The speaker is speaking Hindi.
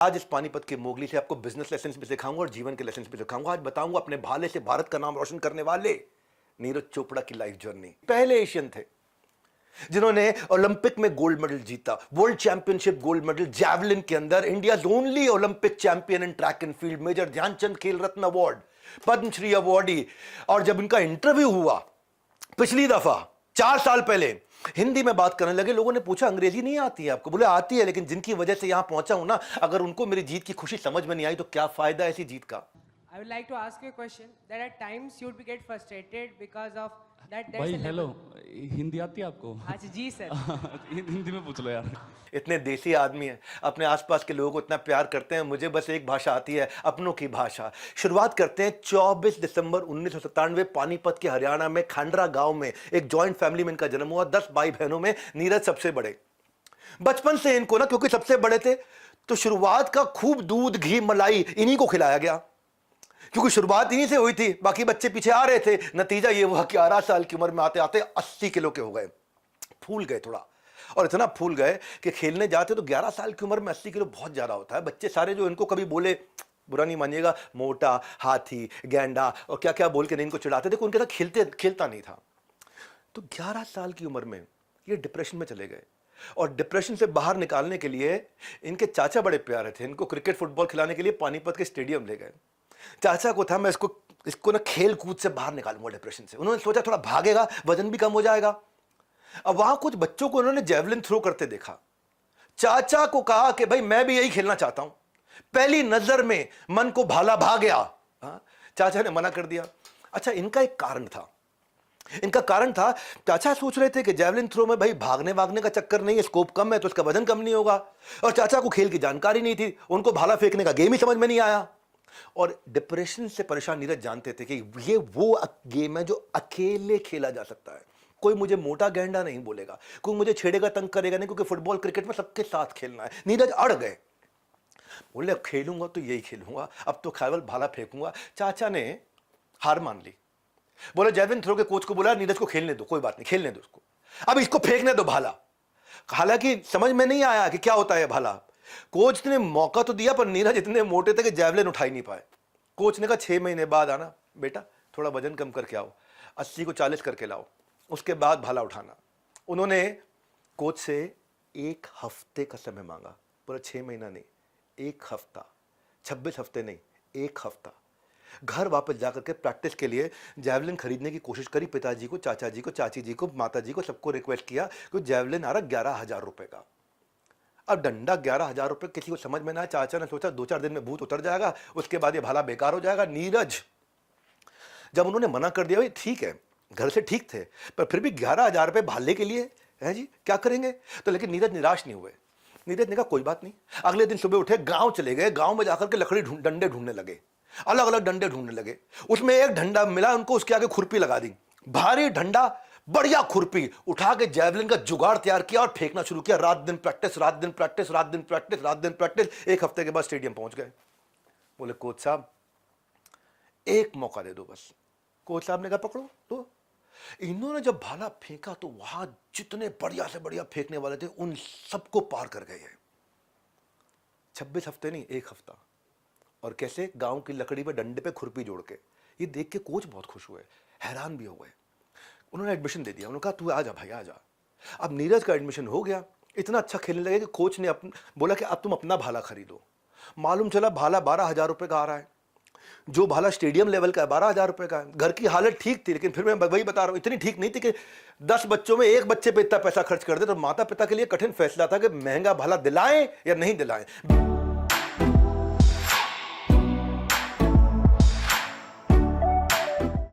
आज इस पानीपत के मोगली से आपको बिजनेस लेसन भी सिखाऊंगा और जीवन के लेसन भी सिखाऊंगा। आज बताऊंगा अपने भाले से भारत का नाम रोशन करने वाले नीरज चोपड़ा की लाइफ जर्नी। पहले एशियन थे जिन्होंने ओलंपिक में गोल्ड मेडल जीता, world championship gold medal javelin के अंदर, India only Olympic champion in track and field, major Dhyan Chand Khel Ratna award, Padmashri awardee. और जब इनका इंटरव्यू हुआ पिछली दफा 4 साल पहले, हिंदी में बात करने लगे। लोगों ने पूछा अंग्रेजी नहीं आती है आपको? बोले आती है, लेकिन जिनकी वजह से यहां पहुंचा हूं ना, अगर उनको मेरी जीत की खुशी समझ में नहीं आई तो क्या फायदा ऐसी जीत का। I would like to ask you a question that at times you would get frustrated because of that there's भाई a हेलो, level. हिंदी आती है आपको? अच्छा जी सर. हिंदी में पूछ लो यार। इतने देसी आदमी हैं, अपने आसपास के लोगों को इतना प्यार करते हैं। मुझे बस एक भाषा आती है, अपनों की भाषा। शुरुआत करते हैं 24 दिसंबर 1997 पानीपत के हरियाणा में खांडरा गांव में। एक जॉइंट फैमिली में इनका जन्म हुआ। 10 भाई बहनों में नीरज सबसे बड़े। बचपन से इनको ना, क्योंकि सबसे बड़े थे, तो शुरुआत का खूब दूध घी मलाई इन्हीं को खिलाया गया, क्योंकि शुरुआत इन्हीं से हुई थी। बाकी बच्चे पीछे आ रहे थे। नतीजा ये हुआ कि 11 साल की उम्र में आते आते 80 किलो के हो गए। फूल गए थोड़ा, और इतना फूल गए कि खेलने जाते तो 11 साल की उम्र में 80 किलो बहुत ज्यादा होता है। बच्चे सारे जो इनको कभी बोले, बुरा नहीं मानिएगा, मोटा, हाथी, गैंडा और क्या क्या बोल के इनको चिढ़ाते, देखो उनके साथ खेलता नहीं था। तो 11 साल की उम्र में ये डिप्रेशन में चले गए, और डिप्रेशन से बाहर निकालने के लिए इनके चाचा बड़े प्यारे थे। इनको क्रिकेट फुटबॉल खिलाने के लिए पानीपत के स्टेडियम ले गए। चाचा को था मैं इसको ना खेल कूद से बाहर निकालूंगा डिप्रेशन से। उन्होंने सोचा थोड़ा भागेगा, वजन भी कम हो जाएगा। अब वहां कुछ बच्चों को उन्होंने जेवलिन थ्रो करते देखा। चाचा को कहा कि भाई मैं भी यही खेलना चाहता हूं। पहली नजर में मन को भाला भा गया। चाचा ने मना कर दिया। अच्छा, इनका एक कारण था। इनका कारण था, चाचा सोच रहे थे कि जेवलिन थ्रो में भाई भागने वागने का चक्कर नहीं है, स्कोप कम है तो उसका वजन कम नहीं होगा। और चाचा को खेल की जानकारी नहीं थी, उनको भाला फेंकने का गेम ही समझ में नहीं आया। और डिप्रेशन से परेशान नीरज जानते थे कि ये वो गेम है जो अकेले खेला जा सकता है। कोई मुझे मोटा गैंडा नहीं बोलेगा, कोई मुझे छेड़ेगा, तंग करेगा नहीं, क्योंकि फुटबॉल क्रिकेट में सबके साथ खेलना है। नीरज अड़ गए, बोले खेलूंगा तो यही खेलूंगा, अब तो केवल भाला फेंकूंगा। चाचा ने हार मान ली। बोले जेवलिन थ्रो के कोच को बोला नीरज को खेलने दो, कोई बात नहीं, खेलने दो उसको, अब इसको फेंकने दो भाला। हालांकि समझ में नहीं आया कि क्या होता है भाला। कोच ने मौका तो दिया, पर नीरज इतने मोटे थे कि जेवलिन उठा ही नहीं पाए। कोच ने कहा 6 महीने बाद आना बेटा, थोड़ा वजन कम करके आओ, 80 को 40 करके लाओ, उसके बाद भाला उठाना। उन्होंने कोच से 1 हफ्ते का समय मांगा। पूरा 6 महीना नहीं, 1 हफ्ता, 26 हफ्ते नहीं, 1 हफ्ता। घर वापस जाकर के प्रैक्टिस के लिए जेवलिन खरीदने की कोशिश करी। पिताजी को, चाचा जी को, चाची जी को, माता जी को, सबको रिक्वेस्ट किया कि जेवलिन आ रहा 11,000 रुपए का। अब डंडा 11,000 रुपए किसी को समझ में ना आया। चाचा ने सोचा 2-4 दिन में भूत उतर जाएगा, उसके बाद ये भाला बेकार हो जाएगा। नीरज जब उन्होंने मना कर दिया, भाई ठीक है, घर से ठीक थे, पर फिर भी 11,000 रुपए भाले के लिए है जी, क्या करेंगे? तो लेकिन नीरज निराश नहीं हुए। नीरज ने कहा कोई बात नहीं। अगले दिन सुबह उठे, गांव चले गए। गांव में जाकर के लकड़ी डंडे ढूंढने लगे, अलग अलग डंडे ढूंढने लगे। उसमें एक डंडा मिला उनको, उसके आगे खुरपी लगा दी, भारी डंडा, बढ़िया खुरपी। उठा के जेवलिन का जुगाड़ तैयार किया और फेंकना शुरू किया। रात दिन प्रैक्टिस, रात दिन प्रैक्टिस, रात दिन प्रैक्टिस, रात दिन प्रैक्टिस। 1 हफ्ते के बाद स्टेडियम पहुंच गए। बोले कोच साहब एक मौका दे दो बस। कोच साहब ने कहा पकड़ो। तो इन्होंने जब भाला फेंका तो वहां जितने बढ़िया से बढ़िया फेंकने वाले थे उन सबको पार कर गए हैं। 26 हफ्ते नहीं, 1 हफ्ता। और कैसे? गांव की लकड़ी पे डंडे पे खुरपी जोड़ के। ये देख के कोच बहुत खुश हुए, हैरान भी हो गए। उन्होंने एडमिशन दे दिया। उन्होंने कहा तू आ जा भाई, आ जा। अब नीरज का एडमिशन हो गया। इतना अच्छा खेलने लगे कि कोच ने बोला कि अब तुम अपना भाला खरीदो। मालूम चला भाला 12,000 रुपए का आ रहा है। जो भाला स्टेडियम लेवल का है 12,000 रुपए का है। घर की हालत ठीक थी, लेकिन फिर मैं वही बता रहा हूं, इतनी ठीक नहीं थी कि 10 बच्चों में 1 बच्चे पे इतना पैसा खर्च कर दे। तो माता पिता के लिए कठिन फैसला था कि महंगा भाला दिलाएं या नहीं दिलाएं।